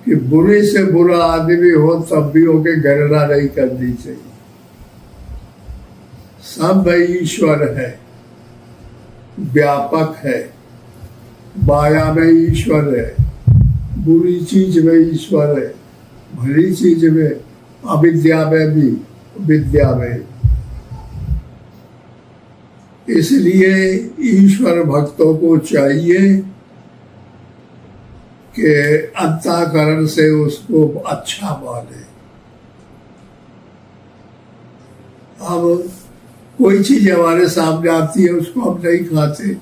कि बुरे से बुरा आदमी हो तब भी होके गणना नहीं करनी चाहिए। सब ईश्वर है, व्यापक है, माया में ईश्वर है, बुरी चीज में ईश्वर है, भली चीज में, अविद्या में भी, विद्या में। इसलिए ईश्वर भक्तों को चाहिए कि अंतःकरण से उसको अच्छा माने। अब कोई चीज हमारे सामने आती है उसको हम नहीं खाते,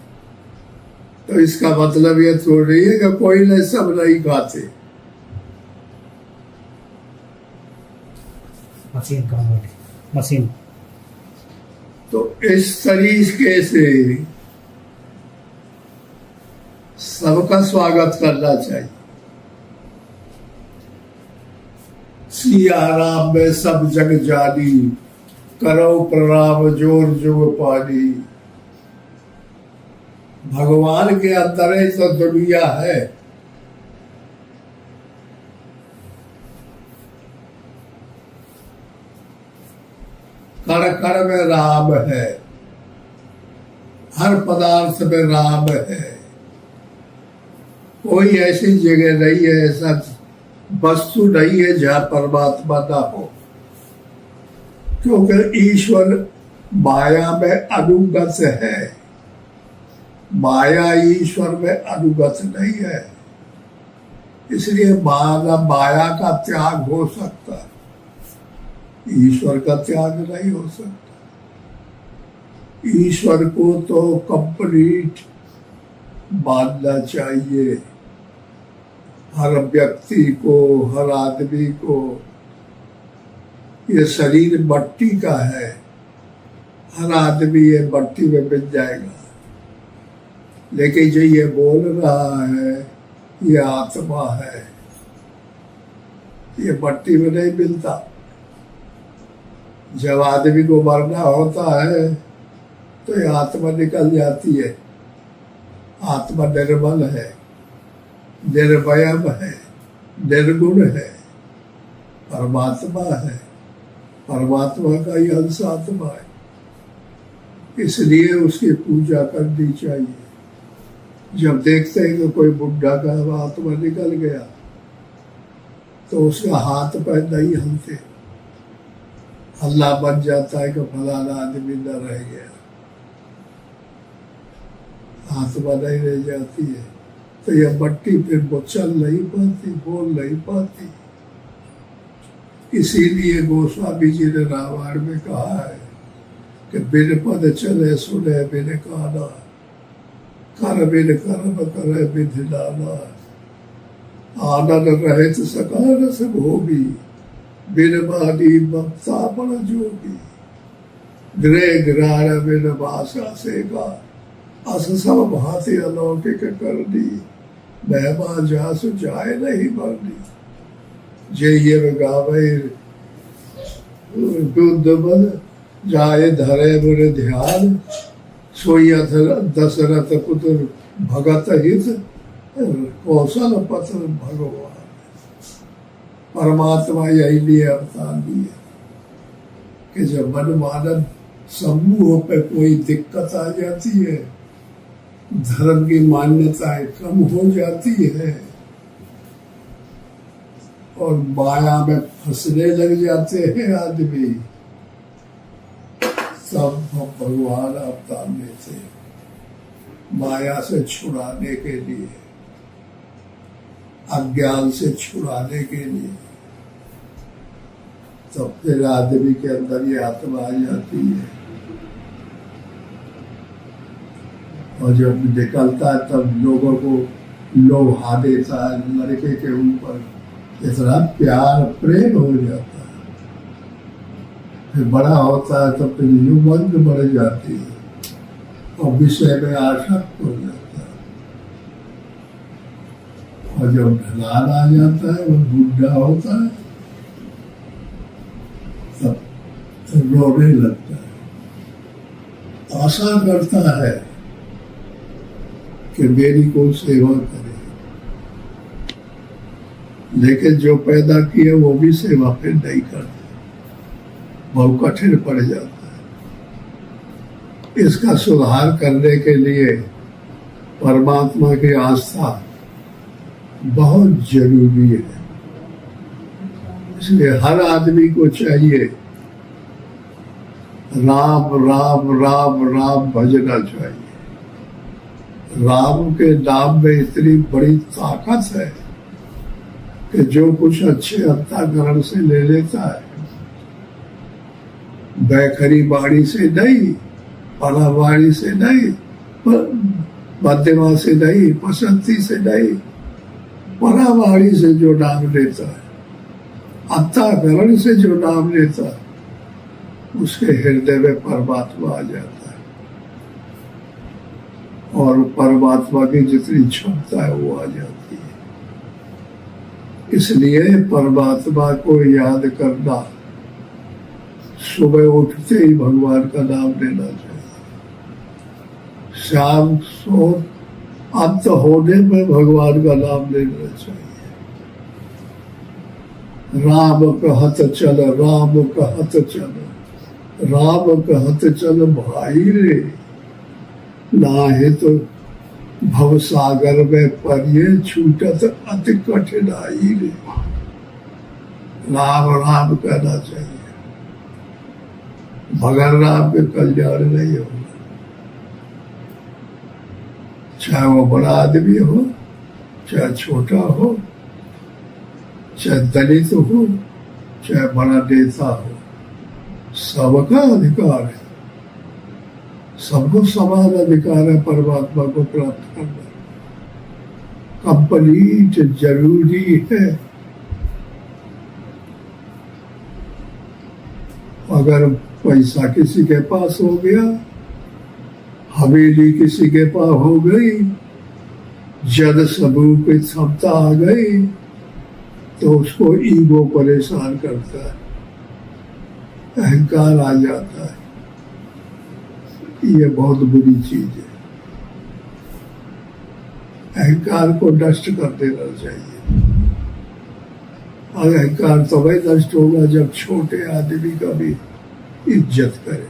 तो इसका मतलब ये थोड़ा नहीं है कि कोई नहीं, सब नहीं खाते। मशीन तो इस तरीके से सबका स्वागत करना चाहिए। सिया राम में सब जग जानी, करो प्रणाम जोर जुग पानी। भगवान के अंदर ही तो दुनिया है। कण कण में राम है, हर पदार्थ में राम है। कोई ऐसी जगह नहीं है, ऐसा वस्तु नहीं है जहां परमात्मा ना हो, क्योंकि ईश्वर माया में अनुगत है। माया ईश्वर में अनुगत नहीं है, इसलिए माया का त्याग हो सकता है, ईश्वर का त्याग नहीं हो सकता। ईश्वर को तो कंप्लीट मानना चाहिए। हर व्यक्ति को, हर आदमी को। ये शरीर मट्टी का है, हर आदमी ये मट्टी में मिल जाएगा, लेकिन जो ये बोल रहा है ये आत्मा है, ये मट्टी में नहीं मिलता। जब आदमी को मरना होता है तो ये आत्मा निकल जाती है। आत्मा निर्मल है, निर्वयम है, निर्गुण है, परमात्मा है, परमात्मा का ही अंश आत्मा है। इसलिए उसकी पूजा करनी चाहिए। जब देखते हैं कि कोई बुढ़ा का आत्मा निकल गया तो उसका हाथ पैर नहीं हिलते, अल्लाह बन जाता है कि फलाना आदमी न रह गया, आत्मा नहीं रह जाती है। तो यह मट्टी फिर वो चल नहीं पाती, बोल नहीं पाती। इसीलिए गोस्वामी जी ने रामायण में कहा है कि बिन पद चले सुने बिन काना, कर बिन कर्म करे विधि नाना। आनंद रहित सकार से भोगी, बिन बानी ममता बड़ जोगी। गृह ग्राण बिन भाषा सेवा, अस सब भांति अलौकिक करनी। महिमा जासु जाए नहीं मरनी। जय गावे बुद्ध बल, जाए धरे मुर ध्यान। सोई दशरथ पुत्र भगत हित, कौशल पत्र भगवान। परमात्मा यही लिए अवतार लिए कि जब मन मानव समूह पे कोई दिक्कत आ जाती है, धर्म की मान्यताएं कम हो जाती है और माया में फंसने लग जाते हैं आदमी, सब भगवान अवतार लेते माया से छुड़ाने के लिए, अज्ञान से छुड़ाने के लिए। तो फिर आदमी के अंदर ये आत्मा आ जाती है और जब निकलता है तब लोगों को लोभा देता है। लड़के के ऊपर इतना प्यार प्रेम हो जाता है, फिर बड़ा होता है तो फिर युवक बढ़ जाती है और विषय में आसक्त हो जाता है। और जब ढलान आ जाता है, वो बुढ़ा होता है, तब रोने लगता है, आशा करता है कि मेरी कोई सेवा करे। लेकिन जो पैदा किए वो भी सेवा फिर नहीं करते, बहुत कठिन पड़ जाता है। इसका सुधार करने के लिए परमात्मा की आस्था बहुत जरूरी है। इसलिए हर आदमी को चाहिए राम राम राम राम भजना चाहिए। राम के नाम में इतनी बड़ी ताकत है कि जो कुछ अच्छे अंतःकरण से ले लेता है, बैखरी बाड़ी से नहीं, पड़ा बाड़ी से नहीं, मध्यमा से नहीं, पसंती से नहीं, पड़ा बाड़ी से जो नाम लेता है, अंतःकरण से जो नाम लेता है, उसके हृदय में परमात्मा आ जाता है और परमात्मा की जितनी क्षमता है वो आ जाती है। इसलिए परमात्मा को याद करना, सुबह उठते ही भगवान का नाम लेना चाहिए, शाम सो अंत होने में भगवान का नाम लेना चाहिए। राम कहत चल, राम कहत चल, राम कहत चल भाई रे, नाहे तो भव सागर में परिये छूटत अति कठिनाई रे। राम राम कहना चाहिए, मगर राम के कल्याण नहीं होगा। चाहे वो बड़ा आदमी हो, चाहे छोटा हो, चाहे दलित हो, चाहे बड़ा नेता हो, सबका अधिकार है, सबको समान अधिकार है परमात्मा को प्राप्त करना। कंप्लीट जरूरी है। अगर पैसा किसी के पास हो गया, हवेली किसी के पास हो गई, जन समूह की क्षमता आ गई, तो उसको ईगो परेशान करता है, अहंकार आ जाता है। ये बहुत बुरी चीज है। अहंकार को नष्ट कर देना चाहिए। और अहंकार तो वही नष्ट होगा जब छोटे आदमी का भी इज्जत करे,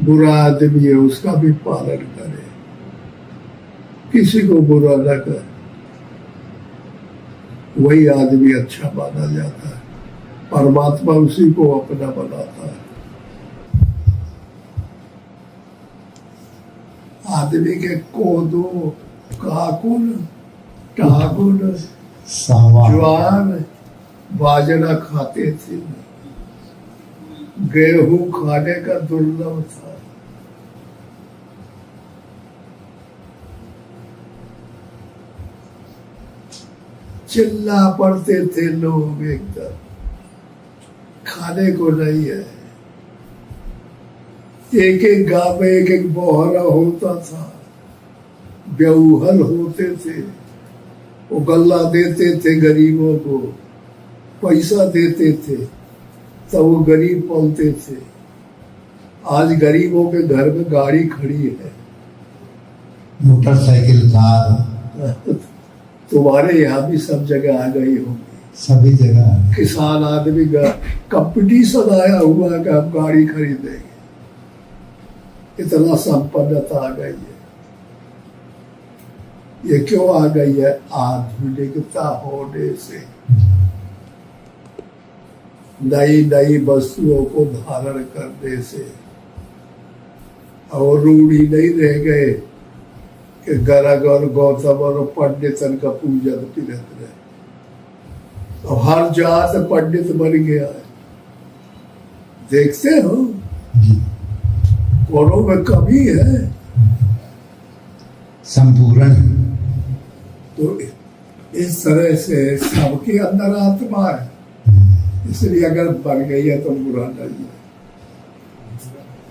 बुरा आदमी है उसका भी पालन करे, किसी को बुरा न करे, वही आदमी अच्छा माना जाता है। परमात्मा उसी को अपना बनाता है। आदमी के कोदो, काकुल, टाकुल, ज्वार, बाजरा खाते थे, गेहूं खाने का दुर्लभ था। चिल्ला पड़ते थे लोग, एकदम खाने को नहीं है। एक एक गांव में एक एक बोहरा होता था, बेउहल होते थे, वो गल्ला देते थे गरीबों को, पैसा देते थे, तब वो गरीब पलते थे। आज गरीबों के घर में गाड़ी खड़ी है, मोटरसाइकिल, कार, तुम्हारे यहाँ भी सब जगह आ गई होगी, सभी जगह। किसान आदमी का कंपटीशन आया हुआ है कि हम गाड़ी खरीदेंगे, इतना संपन्नता आ गई है। ये क्यों आ गई है? आधुनिकता होने से। नई नई वस्तुओं को धारण करने से। और रूढ़ी नहीं रह गए कि गरग और गौतम और पंडितन का पूजन फिरत रहे। अब हर जात पंडित बन गया है, देखते हो, कोरों में कमी है, संपूर्ण। तो इस तरह से सबके अंदर आत्मा है, इसलिए अगर बन गई है तो बुरा नहीं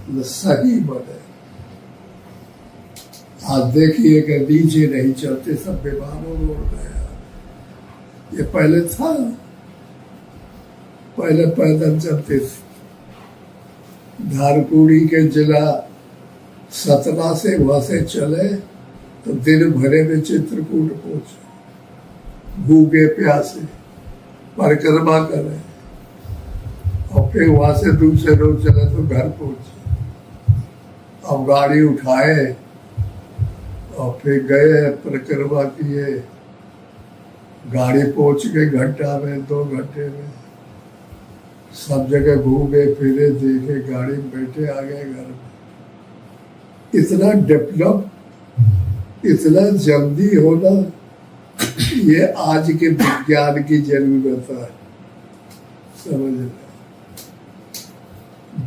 है, सही बने। आज देखिए कि डीजे नहीं चलते, सब बीमारों में उड़ गया। ये पहले था, पहले पैदल चलते थे। धारकुड़ी के जिला सतना से वहां से चले तो दिन भरे में चित्रकूट पहुंचे, भूखे प्यासे परिक्रमा करे, और फिर वहां से दूसरे रोज चले तो घर पहुंचे। अब गाड़ी उठाए और फिर गए, परिक्रमा किए, गाड़ी पहुंच गई घंटा में 2 घंटे में, सब जगह घूमे फिरे, देखे, गाड़ी में बैठे, आ गए घर में। इतना डेवलप, इतना जल्दी होना, ये आज के विज्ञान की जरूरत है, समझ रहे?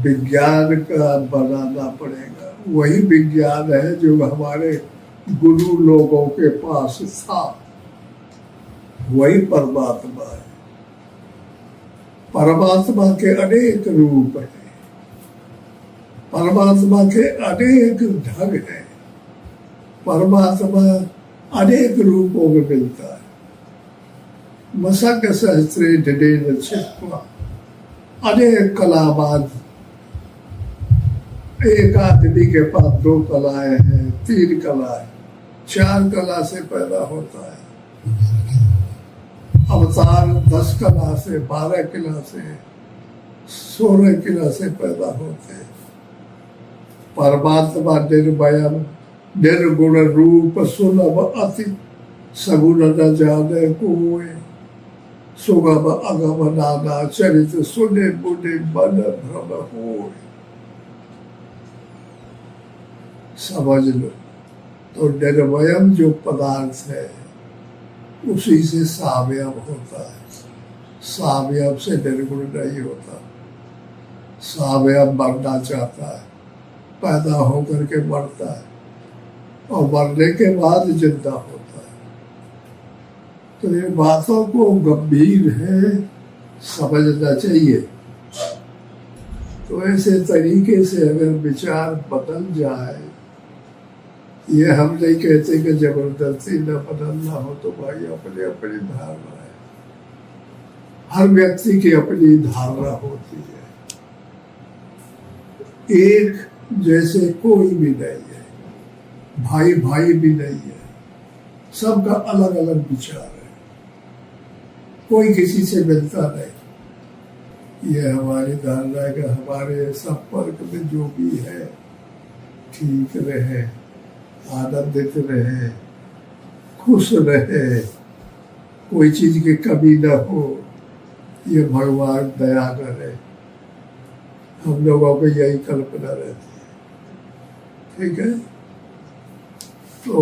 विज्ञान का बनाना पड़ेगा। वही विज्ञान है जो हमारे गुरु लोगों के पास था, वही परमात्मा है। परमात्मा के अनेक रूप हैं, परमात्मा के अनेक ढंग हैं, परमात्मा अनेक रूपों में मिलता है। मसक सहस्रे ढेर छिपा, अनेक कलाबाज। एक आदमी के पास 2 कलाएं हैं, 3 कलाएं, 4 कला से पैदा होता है। अवतार 10 कला से, 12 कला से, 16 कला से पैदा होते हैं। परमात्मा निर्भयम निर्गुण रूप सुलभ अति, सगुण न जाने कोई, सुगम अगम नाना चरित सुने बुने मन भ्रम होय। समझ लो, तो निर्वयम जो पदार्थ है उसी से सावयव होता है, सावयव से निर्गुण नहीं होता। सावयव मरना चाहता है, पैदा होकर के मरता है, और मरने के बाद जिंदा होता है। तो ये बातों को गंभीर है समझना चाहिए। तो ऐसे तरीके से अगर विचार बदल जाए, ये हम नहीं कहते कि जबरदस्ती न बदलना हो, तो भाई अपनी अपनी धारणा है, हर व्यक्ति की अपनी धारणा होती है। एक जैसे कोई भी नहीं है, भाई भाई भी नहीं है, सबका अलग अलग विचार है, कोई किसी से मिलता नहीं। ये हमारी धारणा है कि हमारे संपर्क में जो भी है ठीक रहे, आनंदित रहे, खुश रहे, कोई चीज की कमी न हो, ये भगवान दया करे। हम लोगों को यही कल्पना रहती है, ठीक है? तो